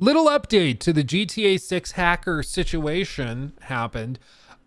Little update to the GTA 6 hacker situation happened.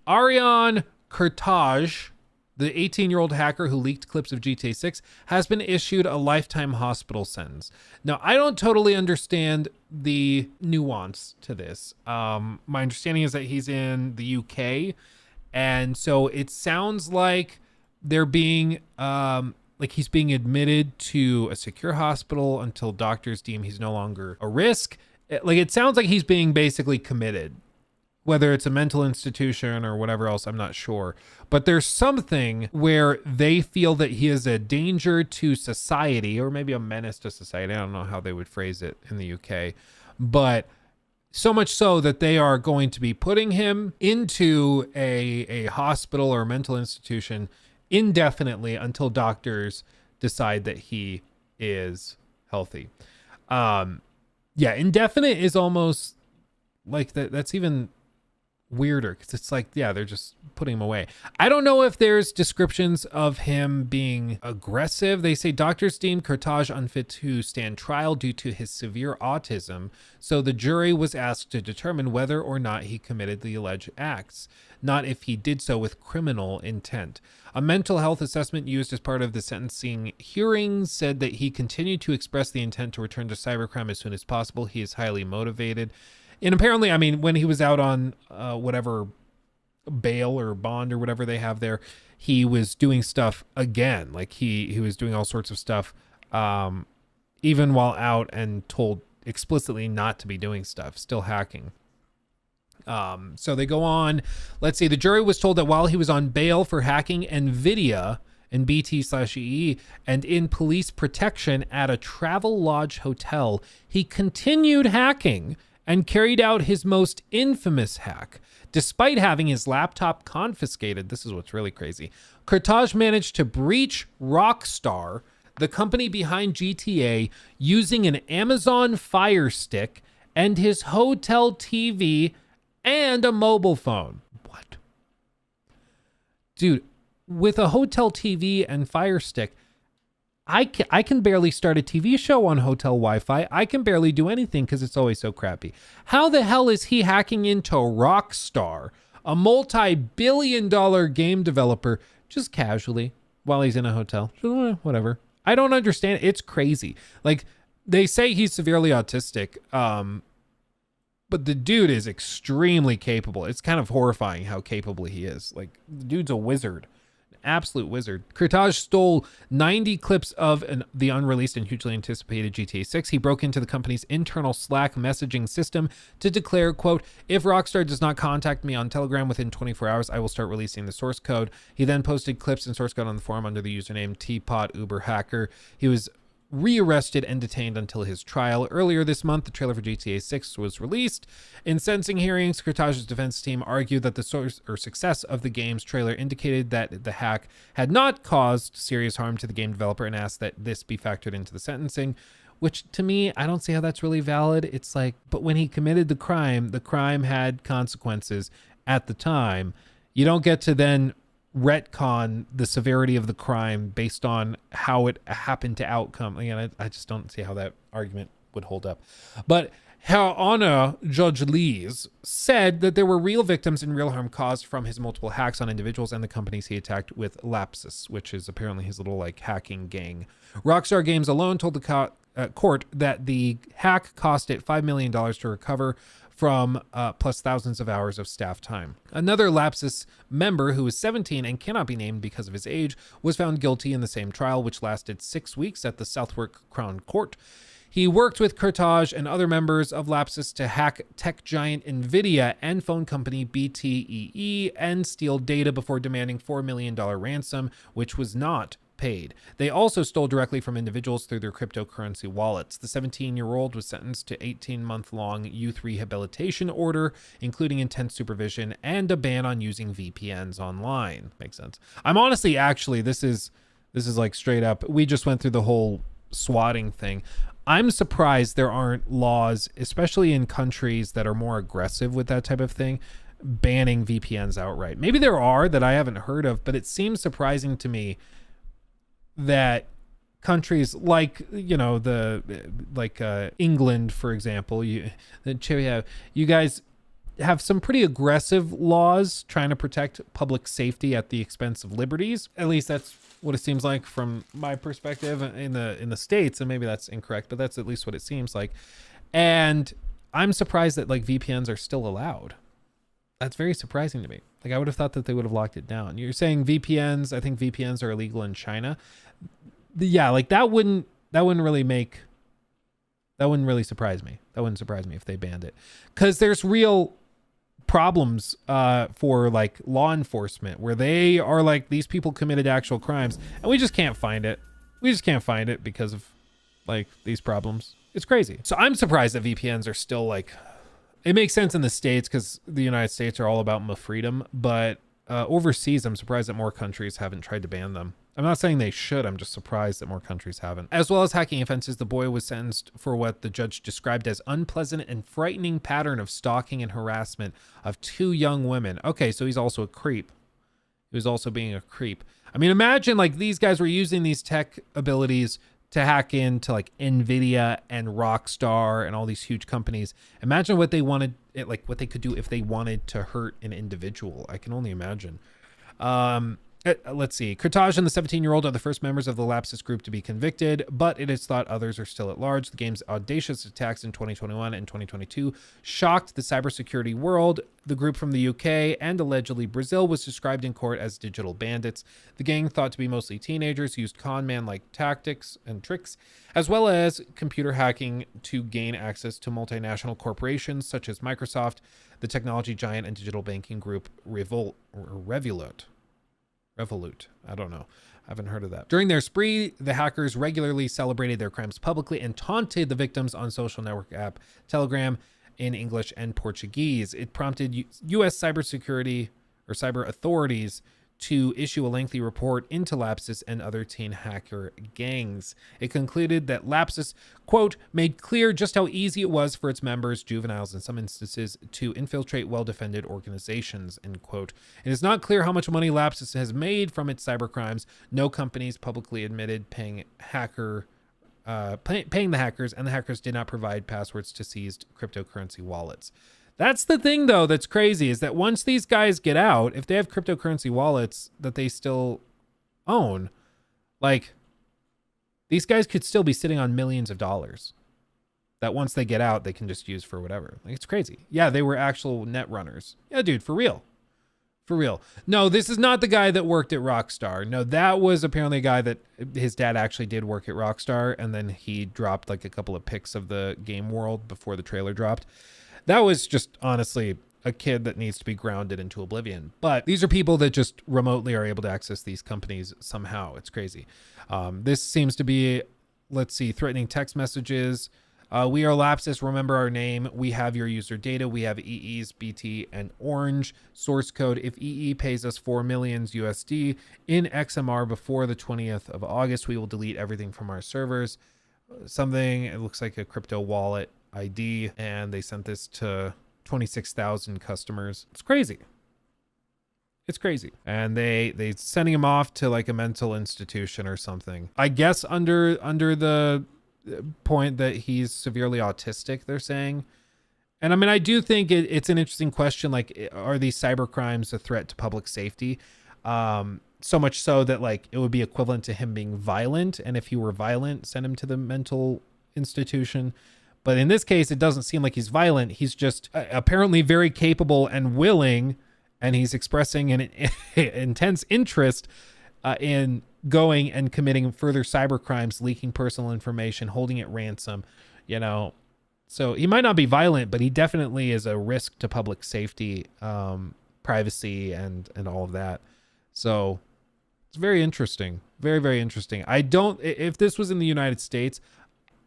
Ariane Kurtaj, the 18-year-old hacker who leaked clips of GTA 6, has been issued a lifetime hospital sentence. Now, I don't totally understand the nuance to this. My understanding is that he's in the UK, and so it sounds like they're being like he's being admitted to a secure hospital until doctors deem he's no longer a risk. It sounds like he's being basically committed, whether it's a mental institution or whatever else, I'm not sure. But there's something where they feel that he is a danger to society, or maybe a menace to society. I don't know how they would phrase it in the UK, but so much so that they are going to be putting him into a hospital or a mental institution indefinitely until doctors decide that he is healthy. Yeah, indefinite is almost like that. That's even weirder because it's like, yeah, they're just putting him away. I don't know if there's descriptions of him being aggressive. They say doctors deemed Kurtaj unfit to stand trial due to his severe autism. So the jury was asked to determine whether or not he committed the alleged acts, not if he did so with criminal intent. A mental health assessment used as part of the sentencing hearings said that he continued to express the intent to return to cybercrime as soon as possible. He is highly motivated. And apparently, I mean, when he was out on whatever bail or bond or whatever they have there, he was doing stuff again. Like he was doing all sorts of stuff, even while out and told explicitly not to be doing stuff, still hacking. So they go on. Let's see. The jury was told that while he was on bail for hacking NVIDIA and BT/EE and in police protection at a Travelodge hotel, he continued hacking and carried out his most infamous hack. Despite having his laptop confiscated, this is what's really crazy, Kurtaj managed to breach Rockstar, the company behind GTA, using an Amazon Fire Stick and his hotel TV and a mobile phone. What? Dude, with a hotel TV and Fire Stick, I can barely start a TV show on hotel Wi-Fi. I can barely do anything because it's always so crappy. How the hell is he hacking into Rockstar, a multi-billion-dollar game developer, just casually while he's in a hotel? Whatever. I don't understand. It's crazy. Like, they say he's severely autistic, but the dude is extremely capable. It's kind of horrifying how capable he is. Like, the dude's a wizard. Absolute wizard. Kurtaj stole 90 clips of the unreleased and hugely anticipated GTA 6. He broke into the company's internal Slack messaging system to declare, quote, "If Rockstar does not contact me on Telegram within 24 hours, I will start releasing the source code." He then posted clips and source code on the forum under the username Teapot Uber Hacker. He was rearrested and detained until his trial. Earlier this month, the trailer for GTA 6 was released. In sentencing hearings, Kurtaj's defense team argued that the source or success of the game's trailer indicated that the hack had not caused serious harm to the game developer and asked that this be factored into the sentencing, which to me, I don't see how that's really valid. It's like, but when he committed the crime had consequences at the time. You don't get to then retcon the severity of the crime based on how it happened to outcome. Again, I just don't see how that argument would hold up. But Her Honor Judge Lees said that there were real victims and real harm caused from his multiple hacks on individuals and the companies he attacked with Lapsus, which is apparently his little like hacking gang. Rockstar Games alone told the court that the hack cost it $5 million to recover from plus thousands of hours of staff time. Another Lapsus member who was 17 and cannot be named because of his age was found guilty in the same trial, which lasted 6 weeks at the Southwark Crown Court. He worked with Kurtaj and other members of Lapsus to hack tech giant NVIDIA and phone company BTEE and steal data before demanding $4 million ransom, which was not paid. They also stole directly from individuals through their cryptocurrency wallets. The 17-year-old was sentenced to 18-month-long youth rehabilitation order, including intense supervision and a ban on using VPNs online. Makes sense. I'm honestly, actually, this is like straight up. We just went through the whole swatting thing. I'm surprised there aren't laws, especially in countries that are more aggressive with that type of thing, banning VPNs outright. Maybe there are that I haven't heard of, but it seems surprising to me that countries like, England, for example, you guys have some pretty aggressive laws trying to protect public safety at the expense of liberties. At least that's what it seems like from my perspective in the States, and maybe that's incorrect, but that's at least what it seems like. And I'm surprised that like VPNs are still allowed. That's very surprising to me. Like, I would have thought that they would have locked it down. You're saying VPNs, I think VPNs are illegal in China. Yeah, like that wouldn't really surprise me. That wouldn't surprise me if they banned it. Because there's real problems for like law enforcement where they are like, these people committed actual crimes and we just can't find it. We just can't find it because of like these problems. It's crazy. So I'm surprised that VPNs are still like, it makes sense in the States because the United States are all about freedom, but overseas, I'm surprised that more countries haven't tried to ban them. I'm not saying they should. I'm just surprised that more countries haven't. As well as hacking offenses, the boy was sentenced for what the judge described as unpleasant and frightening pattern of stalking and harassment of 2 young women. Okay, so he's also a creep. He was also being a creep. I mean, imagine like these guys were using these tech abilities to hack into like Nvidia and Rockstar and all these huge companies. Imagine what they wanted, like what they could do if they wanted to hurt an individual. I can only imagine. Let's see. Kurtaj and the 17-year-old are the first members of the Lapsus group to be convicted, but it is thought others are still at large. The game's audacious attacks in 2021 and 2022 shocked the cybersecurity world. The group from the UK and allegedly Brazil was described in court as digital bandits. The gang, thought to be mostly teenagers, used con man-like tactics and tricks, as well as computer hacking to gain access to multinational corporations such as Microsoft, the technology giant, and digital banking group Revolut. I don't know. I haven't heard of that. During their spree, the hackers regularly celebrated their crimes publicly and taunted the victims on social network app Telegram in English and Portuguese. It prompted U.S. cybersecurity or cyber authorities to issue a lengthy report into Lapsus and other teen hacker gangs. It concluded that Lapsus, quote, made clear just how easy it was for its members, juveniles in some instances, to infiltrate well-defended organizations, end quote. It is not clear how much money Lapsus has made from its cybercrimes. No companies publicly admitted paying the hackers, and the hackers did not provide passwords to seized cryptocurrency wallets. That's the thing, though, that's crazy, is that once these guys get out, if they have cryptocurrency wallets that they still own, like, these guys could still be sitting on millions of dollars that once they get out, they can just use for whatever. Like, it's crazy. Yeah, they were actual net runners. Yeah, dude, for real. For real. No, this is not the guy that worked at Rockstar. No, that was apparently a guy that his dad actually did work at Rockstar, and then he dropped like a couple of pics of the game world before the trailer dropped. That was just honestly a kid that needs to be grounded into oblivion. But these are people that just remotely are able to access these companies somehow. It's crazy. This seems to be, let's see, threatening text messages. We are Lapsus. Remember our name. We have your user data. We have EE's, BT, and Orange. Source code. If EE pays us 4 million USD in XMR before the 20th of August, we will delete everything from our servers. Something, it looks like a crypto wallet ID, and they sent this to 26,000 customers. It's crazy. It's crazy. And they sending him off to like a mental institution or something. I guess under the point that he's severely autistic, they're saying. And I mean, I do think it's an interesting question. Like, are these cyber crimes a threat to public safety? So much so that like it would be equivalent to him being violent. And if he were violent, send him to the mental institution. But in this case, it doesn't seem like he's violent. He's just apparently very capable and willing, and he's expressing an intense interest in going and committing further cyber crimes, leaking personal information, holding it ransom, you know. So he might not be violent, but he definitely is a risk to public safety, privacy, and all of that. So it's very interesting. Very, very interesting. If this was in the United States,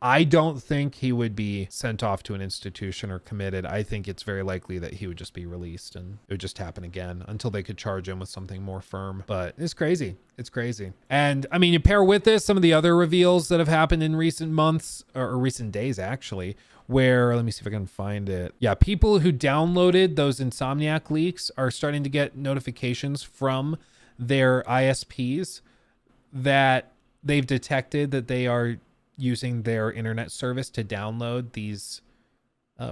I don't think he would be sent off to an institution or committed. I think it's very likely that he would just be released and it would just happen again until they could charge him with something more firm. But it's crazy. It's crazy. And I mean, you pair with this some of the other reveals that have happened in recent months or recent days, actually, where, let me see if I can find it. Yeah, people who downloaded those Insomniac leaks are starting to get notifications from their ISPs that they've detected that they are using their internet service to download these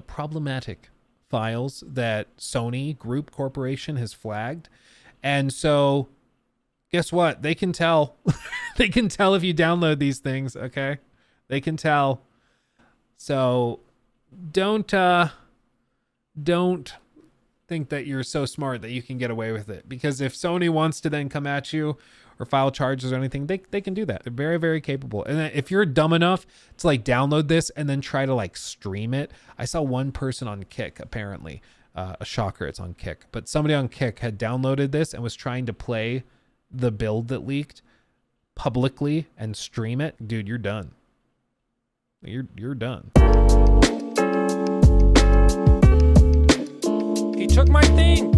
problematic files that Sony Group Corporation has flagged. And so guess what? They can tell. They can tell if you download these things, okay? They can tell. So don't think that you're so smart that you can get away with it, because if Sony wants to then come at you or file charges or anything, they can do that. They're very, very capable. And if you're dumb enough to like download this and then try to like stream it, I saw one person on Kick, apparently, a shocker, it's on Kick, but somebody on Kick had downloaded this and was trying to play the build that leaked publicly and stream it. Dude, you're done. You're done. He took my thing.